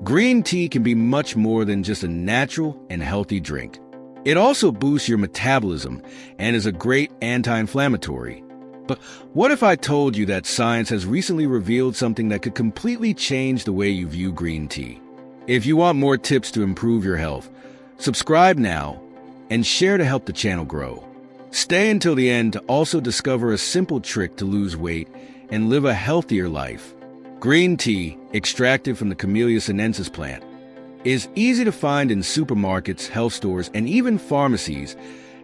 Green tea can be much more than just a natural and healthy drink. It also boosts your metabolism and is a great anti-inflammatory. But what if I told you that science has recently revealed something that could completely change the way you view green tea? If you want more tips to improve your health, subscribe now and share to help the channel grow. Stay until the end to also discover a simple trick to lose weight and live a healthier life. Green tea, extracted from the Camellia sinensis plant, is easy to find in supermarkets, health stores, and even pharmacies,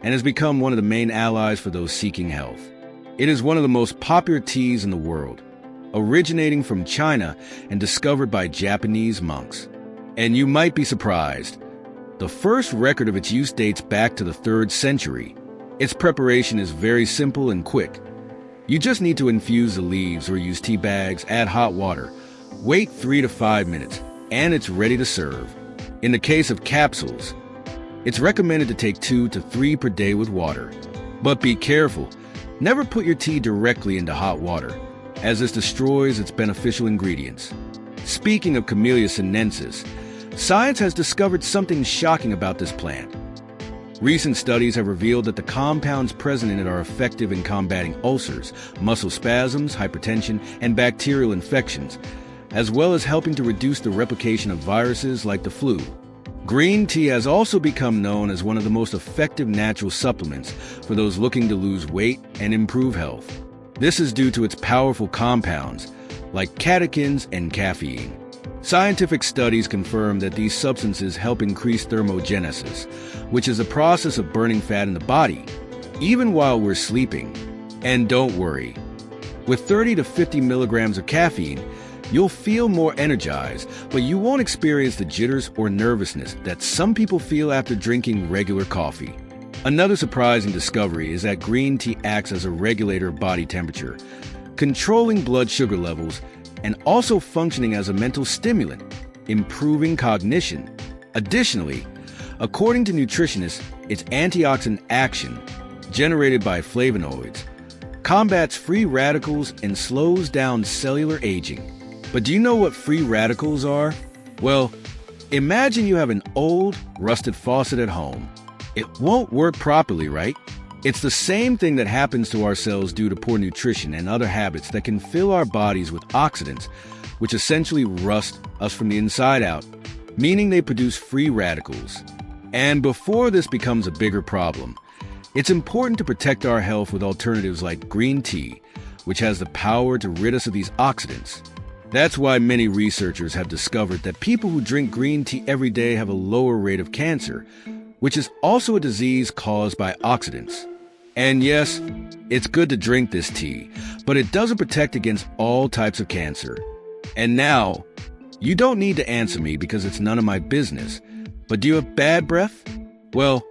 and has become one of the main allies for those seeking health. It is one of the most popular teas in the world, originating from China and discovered by Japanese monks. And you might be surprised, the first record of its use dates back to the 3rd century. Its preparation is very simple and quick. You just need to infuse the leaves or use tea bags, add hot water, wait 3 to 5 minutes, and it's ready to serve. In the case of capsules, it's recommended to take 2 to 3 per day with water. But be careful. Never put your tea directly into hot water, as this destroys its beneficial ingredients. Speaking of Camellia sinensis, science has discovered something shocking about this plant. Recent studies have revealed that the compounds present in it are effective in combating ulcers, muscle spasms, hypertension, and bacterial infections, as well as helping to reduce the replication of viruses like the flu. Green tea has also become known as one of the most effective natural supplements for those looking to lose weight and improve health. This is due to its powerful compounds, like catechins and caffeine. Scientific studies confirm that these substances help increase thermogenesis, which is a process of burning fat in the body, even while we're sleeping. And don't worry, with 30 to 50 milligrams of caffeine, you'll feel more energized, but you won't experience the jitters or nervousness that some people feel after drinking regular coffee. Another surprising discovery is that green tea acts as a regulator of body temperature, controlling blood sugar levels, and also functioning as a mental stimulant, improving cognition. Additionally, according to nutritionists, its antioxidant action, generated by flavonoids, combats free radicals and slows down cellular aging. But do you know what free radicals are? Well, imagine you have an old, rusted faucet at home. It won't work properly, right? It's the same thing that happens to our cells due to poor nutrition and other habits that can fill our bodies with oxidants, which essentially rust us from the inside out, meaning they produce free radicals. And before this becomes a bigger problem, it's important to protect our health with alternatives like green tea, which has the power to rid us of these oxidants. That's why many researchers have discovered that people who drink green tea every day have a lower rate of cancer, which is also a disease caused by oxidants. And yes, it's good to drink this tea, but it doesn't protect against all types of cancer. And now, you don't need to answer me because it's none of my business, but do you have bad breath? Well,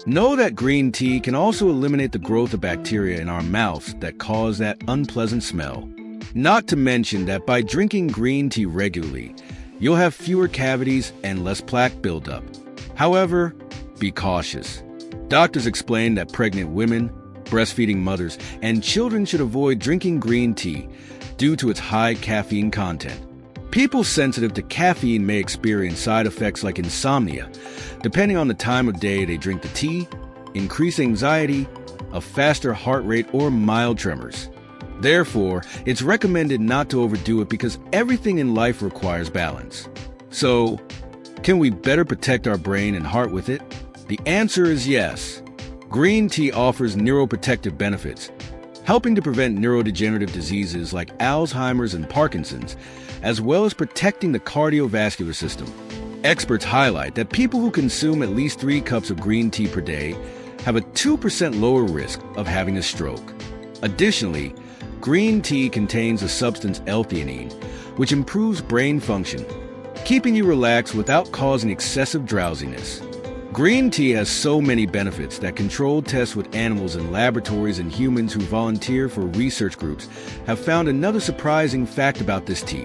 know that green tea can also eliminate the growth of bacteria in our mouths that cause that unpleasant smell. Not to mention that by drinking green tea regularly, you'll have fewer cavities and less plaque buildup. However, be cautious. Doctors explain that pregnant women, breastfeeding mothers, and children should avoid drinking green tea due to its high caffeine content. People sensitive to caffeine may experience side effects like insomnia, depending on the time of day they drink the tea, increased anxiety, a faster heart rate, or mild tremors. Therefore, it's recommended not to overdo it because everything in life requires balance. So, can we better protect our brain and heart with it? The answer is yes. Green tea offers neuroprotective benefits, helping to prevent neurodegenerative diseases like Alzheimer's and Parkinson's, as well as protecting the cardiovascular system. Experts highlight that people who consume at least 3 cups of green tea per day have a 2% lower risk of having a stroke. Additionally, green tea contains a substance L-theanine, which improves brain function, keeping you relaxed without causing excessive drowsiness. Green tea has so many benefits that controlled tests with animals in laboratories and humans who volunteer for research groups have found another surprising fact about this tea.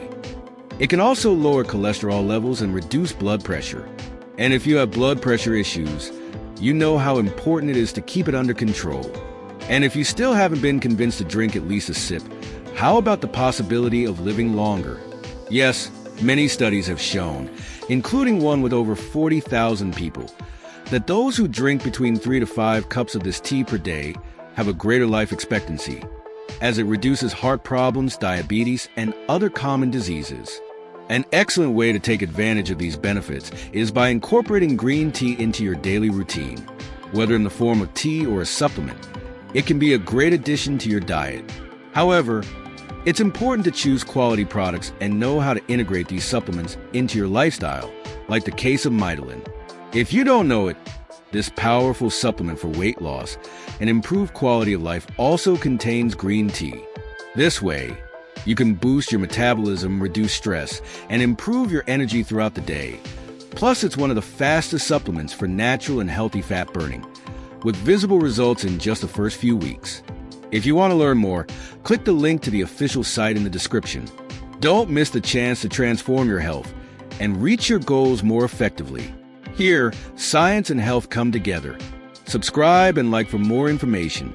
It can also lower cholesterol levels and reduce blood pressure. And if you have blood pressure issues, you know how important it is to keep it under control. And if you still haven't been convinced to drink at least a sip, how about the possibility of living longer? Yes, Many studies have shown, including one with over 40,000 people, that those who drink between 3 to 5 cups of this tea per day have a greater life expectancy, as it reduces heart problems, diabetes, and other common diseases. An excellent way to take advantage of these benefits is by incorporating green tea into your daily routine. Whether in the form of tea or a supplement, it can be a great addition to your diet. However, it's important to choose quality products and know how to integrate these supplements into your lifestyle, like the case of Mydelin. If you don't know it, this powerful supplement for weight loss and improved quality of life also contains green tea. This way, you can boost your metabolism, reduce stress, and improve your energy throughout the day. Plus, it's one of the fastest supplements for natural and healthy fat burning, with visible results in just the first few weeks. If you want to learn more, click the link to the official site in the description. Don't miss the chance to transform your health and reach your goals more effectively. Here, science and health come together. Subscribe and like for more information.